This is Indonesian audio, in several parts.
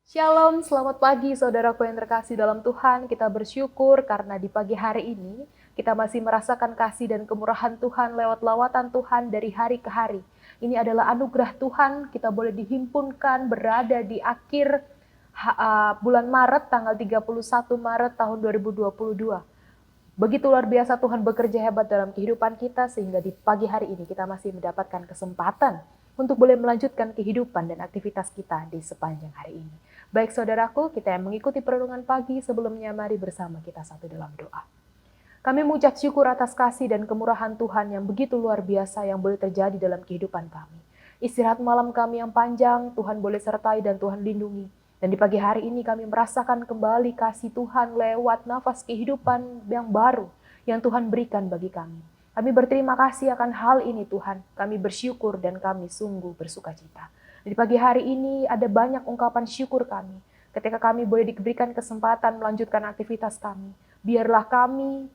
Shalom, selamat pagi saudaraku yang terkasih dalam Tuhan. Kita bersyukur karena di pagi hari ini kita masih merasakan kasih dan kemurahan Tuhan lewat lawatan Tuhan dari hari ke hari. Ini adalah anugerah Tuhan, kita boleh dihimpunkan berada di akhir bulan Maret, tanggal 31 Maret tahun 2022. Begitu luar biasa Tuhan bekerja hebat dalam kehidupan kita sehingga di pagi hari ini kita masih mendapatkan kesempatan untuk boleh melanjutkan kehidupan dan aktivitas kita di sepanjang hari ini. Baik saudaraku, kita yang mengikuti perenungan pagi sebelumnya mari bersama kita satu dalam doa. Kami mengucap syukur atas kasih dan kemurahan Tuhan yang begitu luar biasa yang boleh terjadi dalam kehidupan kami. Istirahat malam kami yang panjang, Tuhan boleh sertai dan Tuhan lindungi. Dan di pagi hari ini kami merasakan kembali kasih Tuhan lewat nafas kehidupan yang baru yang Tuhan berikan bagi kami. Kami berterima kasih akan hal ini Tuhan. Kami bersyukur dan kami sungguh bersuka cita. Di pagi hari ini ada banyak ungkapan syukur kami. Ketika kami boleh diberikan kesempatan melanjutkan aktivitas kami. Biarlah kami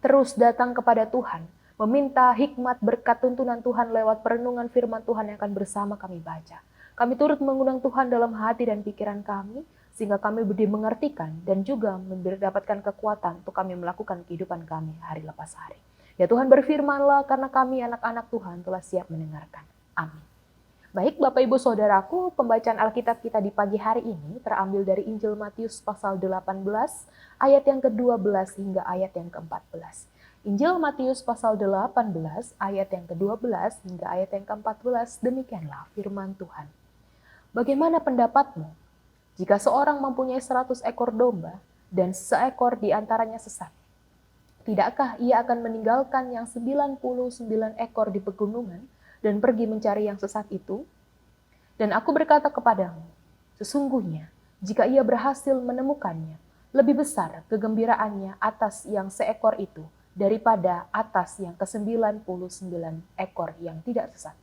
terus datang kepada Tuhan, meminta hikmat berkat tuntunan Tuhan lewat perenungan firman Tuhan yang akan bersama kami baca. Kami turut mengundang Tuhan dalam hati dan pikiran kami, sehingga kami mengertikan dan juga mendapatkan kekuatan untuk kami melakukan kehidupan kami hari lepas hari. Ya Tuhan berfirmanlah karena kami anak-anak Tuhan telah siap mendengarkan. Amin. Baik Bapak Ibu Saudaraku, pembacaan Alkitab kita di pagi hari ini terambil dari Injil Matius pasal 18 ayat yang ke-12 hingga ayat yang ke-14. Injil Matius pasal 18 ayat yang ke-12 hingga ayat yang ke-14, demikianlah firman Tuhan. Bagaimana pendapatmu? Jika seorang mempunyai 100 ekor domba dan seekor di antaranya sesat, tidakkah ia akan meninggalkan yang 99 ekor di pegunungan dan pergi mencari yang sesat itu? Dan aku berkata kepadamu, sesungguhnya jika ia berhasil menemukannya, lebih besar kegembiraannya atas yang seekor itu daripada atas yang ke-99 ekor yang tidak sesat.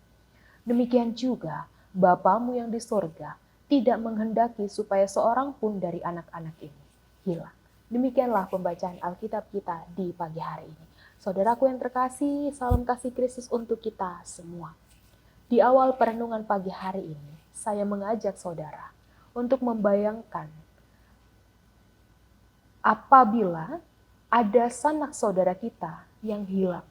Demikian juga Bapamu yang di sorga tidak menghendaki supaya seorang pun dari anak-anak ini hilang. Demikianlah pembacaan Alkitab kita di pagi hari ini. Saudaraku yang terkasih, salam kasih Kristus untuk kita semua. Di awal perenungan pagi hari ini, saya mengajak saudara untuk membayangkan apabila ada sanak saudara kita yang hilang.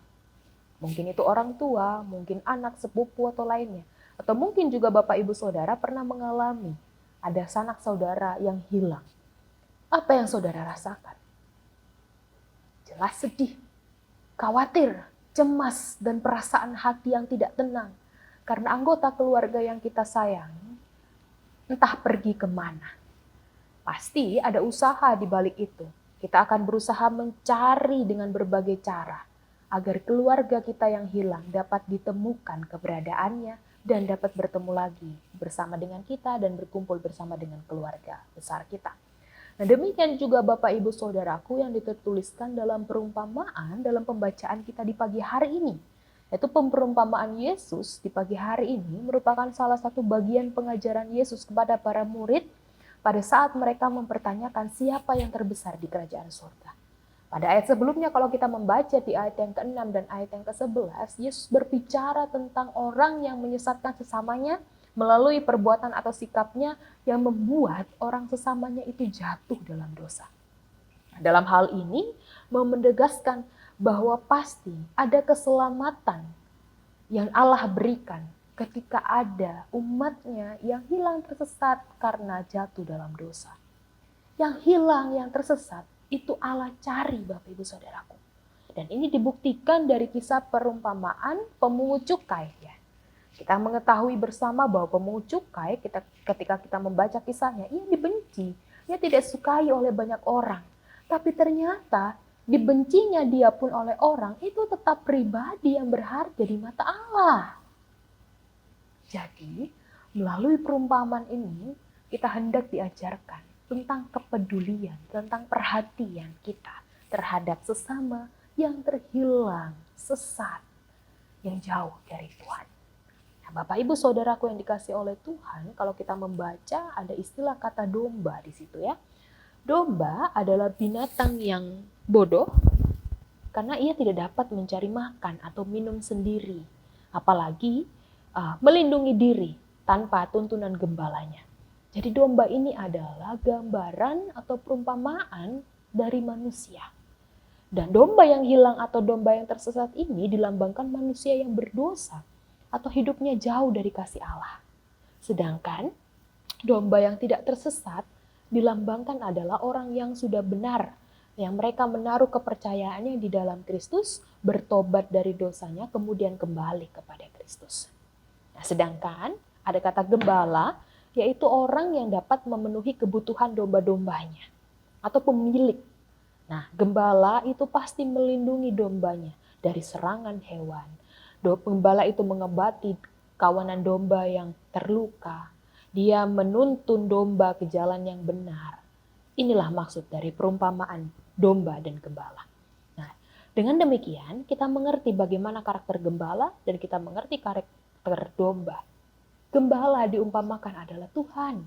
Mungkin itu orang tua, mungkin anak, sepupu, atau lainnya. Atau mungkin juga Bapak Ibu Saudara pernah mengalami ada sanak saudara yang hilang. Apa yang saudara rasakan? Jelas sedih, khawatir, cemas, dan perasaan hati yang tidak tenang. Karena anggota keluarga yang kita sayang, entah pergi kemana. Pasti ada usaha di balik itu. Kita akan berusaha mencari dengan berbagai cara agar keluarga kita yang hilang dapat ditemukan keberadaannya dan dapat bertemu lagi bersama dengan kita dan berkumpul bersama dengan keluarga besar kita. Nah demikian juga Bapak Ibu Saudaraku yang dituliskan dalam perumpamaan dalam pembacaan kita di pagi hari ini. Yaitu perumpamaan Yesus di pagi hari ini merupakan salah satu bagian pengajaran Yesus kepada para murid pada saat mereka mempertanyakan siapa yang terbesar di kerajaan surga. Pada ayat sebelumnya kalau kita membaca di ayat yang ke-6 dan ayat yang ke-11, Yesus berbicara tentang orang yang menyesatkan sesamanya melalui perbuatan atau sikapnya yang membuat orang sesamanya itu jatuh dalam dosa. Dalam hal ini, mau menegaskan bahwa pasti ada keselamatan yang Allah berikan ketika ada umatnya yang hilang tersesat karena jatuh dalam dosa. Yang hilang, yang tersesat, itu Allah cari Bapak Ibu Saudaraku. Dan ini dibuktikan dari kisah perumpamaan pemungut cukai. Ya. Kita mengetahui bersama bahwa pemungut cukai, ketika kita membaca kisahnya, ia dibenci. Ia tidak sukai oleh banyak orang. Tapi ternyata dibencinya dia pun oleh orang, itu tetap pribadi yang berharga di mata Allah. Jadi, melalui perumpamaan ini, kita hendak diajarkan tentang kepedulian, tentang perhatian kita terhadap sesama yang terhilang, sesat, yang jauh dari Tuhan. Nah, Bapak Ibu Saudaraku yang dikasih oleh Tuhan, kalau kita membaca ada istilah kata domba di situ ya. Domba adalah binatang yang bodoh karena ia tidak dapat mencari makan atau minum sendiri, apalagi melindungi diri tanpa tuntunan gembalanya. Jadi domba ini adalah gambaran atau perumpamaan dari manusia. Dan domba yang hilang atau domba yang tersesat ini dilambangkan manusia yang berdosa atau hidupnya jauh dari kasih Allah. Sedangkan domba yang tidak tersesat dilambangkan adalah orang yang sudah benar, yang mereka menaruh kepercayaannya di dalam Kristus, bertobat dari dosanya, kemudian kembali kepada Kristus. Nah, sedangkan ada kata gembala, yaitu orang yang dapat memenuhi kebutuhan domba-dombanya atau pemilik. Nah, gembala itu pasti melindungi dombanya dari serangan hewan. Gembala itu mengobati kawanan domba yang terluka. Dia menuntun domba ke jalan yang benar. Inilah maksud dari perumpamaan domba dan gembala. Nah, dengan demikian kita mengerti bagaimana karakter gembala dan kita mengerti karakter domba. Gembala diumpamakan adalah Tuhan.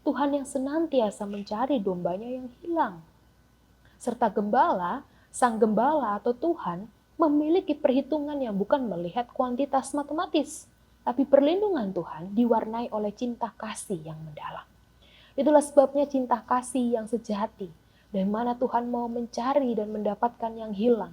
Tuhan yang senantiasa mencari dombanya yang hilang. Serta gembala, sang gembala atau Tuhan memiliki perhitungan yang bukan melihat kuantitas matematis, tapi perlindungan Tuhan diwarnai oleh cinta kasih yang mendalam. Itulah sebabnya cinta kasih yang sejati, dan mana Tuhan mau mencari dan mendapatkan yang hilang.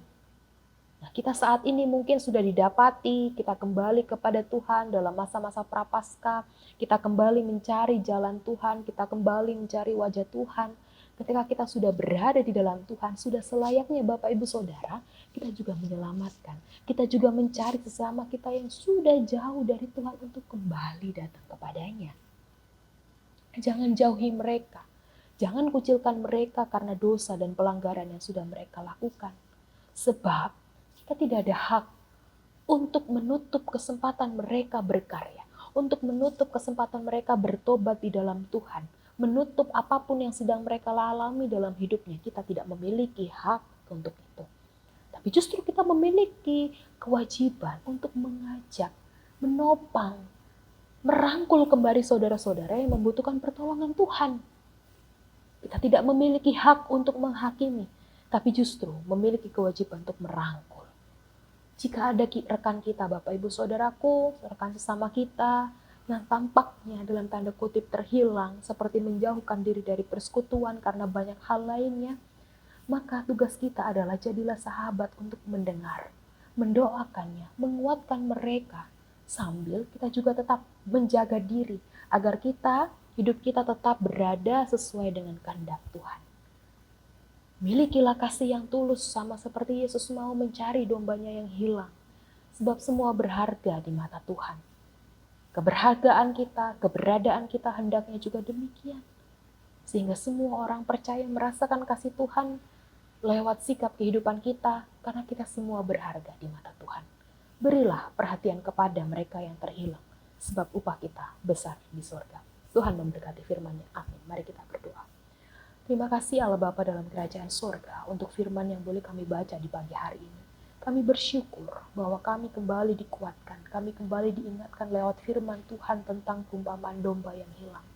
Nah, kita saat ini mungkin sudah didapati, kita kembali kepada Tuhan dalam masa-masa prapaskah, kita kembali mencari jalan Tuhan, kita kembali mencari wajah Tuhan. Ketika kita sudah berada di dalam Tuhan, sudah selayaknya Bapak Ibu Saudara, kita juga menyelamatkan. Kita juga mencari sesama kita yang sudah jauh dari Tuhan untuk kembali datang kepadanya. Jangan jauhi mereka. Jangan kucilkan mereka karena dosa dan pelanggaran yang sudah mereka lakukan. Sebab kita tidak ada hak untuk menutup kesempatan mereka berkarya, untuk menutup kesempatan mereka bertobat di dalam Tuhan, menutup apapun yang sedang mereka alami dalam hidupnya. Kita tidak memiliki hak untuk itu. Tapi justru kita memiliki kewajiban untuk mengajak, menopang, merangkul kembali saudara-saudara yang membutuhkan pertolongan Tuhan. Kita tidak memiliki hak untuk menghakimi, tapi justru memiliki kewajiban untuk merangkul. Jika ada rekan kita, Bapak Ibu Saudaraku, rekan sesama kita, yang tampaknya dalam tanda kutip terhilang, seperti menjauhkan diri dari persekutuan karena banyak hal lainnya, maka tugas kita adalah jadilah sahabat untuk mendengar, mendoakannya, menguatkan mereka, sambil kita juga tetap menjaga diri, agar hidup kita tetap berada sesuai dengan kehendak Tuhan. Milikilah kasih yang tulus sama seperti Yesus mau mencari dombanya yang hilang. Sebab semua berharga di mata Tuhan. Keberhargaan kita, keberadaan kita hendaknya juga demikian. Sehingga semua orang percaya merasakan kasih Tuhan lewat sikap kehidupan kita, karena kita semua berharga di mata Tuhan. Berilah perhatian kepada mereka yang terhilang, sebab upah kita besar di surga. Tuhan memberkati firman-Nya. Amin. Mari kita berdoa. Terima kasih Allah Bapa dalam kerajaan surga untuk firman yang boleh kami baca di pagi hari ini. Kami bersyukur bahwa kami kembali dikuatkan, kami kembali diingatkan lewat firman Tuhan tentang perumpamaan domba yang hilang.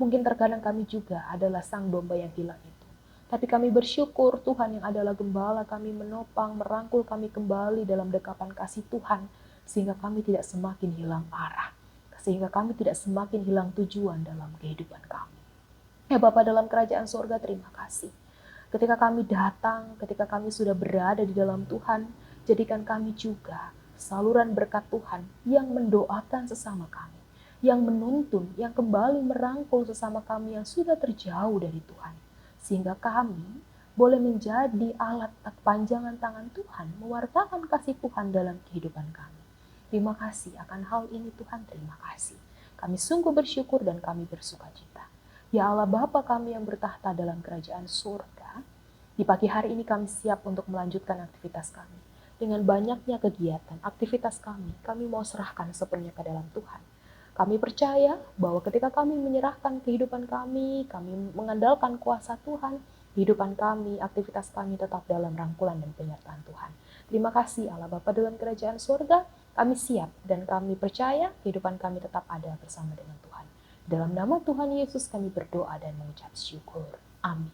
Mungkin terkadang kami juga adalah sang domba yang hilang itu. Tapi kami bersyukur Tuhan yang adalah gembala kami menopang, merangkul kami kembali dalam dekapan kasih Tuhan, sehingga kami tidak semakin hilang arah, sehingga kami tidak semakin hilang tujuan dalam kehidupan kami. Ya Bapa dalam kerajaan surga, terima kasih. Ketika kami datang, ketika kami sudah berada di dalam Tuhan, jadikan kami juga saluran berkat Tuhan yang mendoakan sesama kami, yang menuntun, yang kembali merangkul sesama kami yang sudah terjauh dari Tuhan. Sehingga kami boleh menjadi alat panjangan tangan Tuhan, mewartakan kasih Tuhan dalam kehidupan kami. Terima kasih akan hal ini Tuhan, terima kasih. Kami sungguh bersyukur dan kami bersuka cita. Ya Allah Bapa kami yang bertahta dalam kerajaan surga, di pagi hari ini kami siap untuk melanjutkan aktivitas kami. Dengan banyaknya kegiatan, aktivitas kami mau serahkan sepenuhnya ke dalam Tuhan. Kami percaya bahwa ketika kami menyerahkan kehidupan kami mengandalkan kuasa Tuhan, kehidupan kami, aktivitas kami tetap dalam rangkulan dan penyertaan Tuhan. Terima kasih Allah Bapa dalam kerajaan surga, kami siap dan kami percaya kehidupan kami tetap ada bersama dengan Tuhan. Dalam nama Tuhan Yesus kami berdoa dan mengucap syukur. Amin.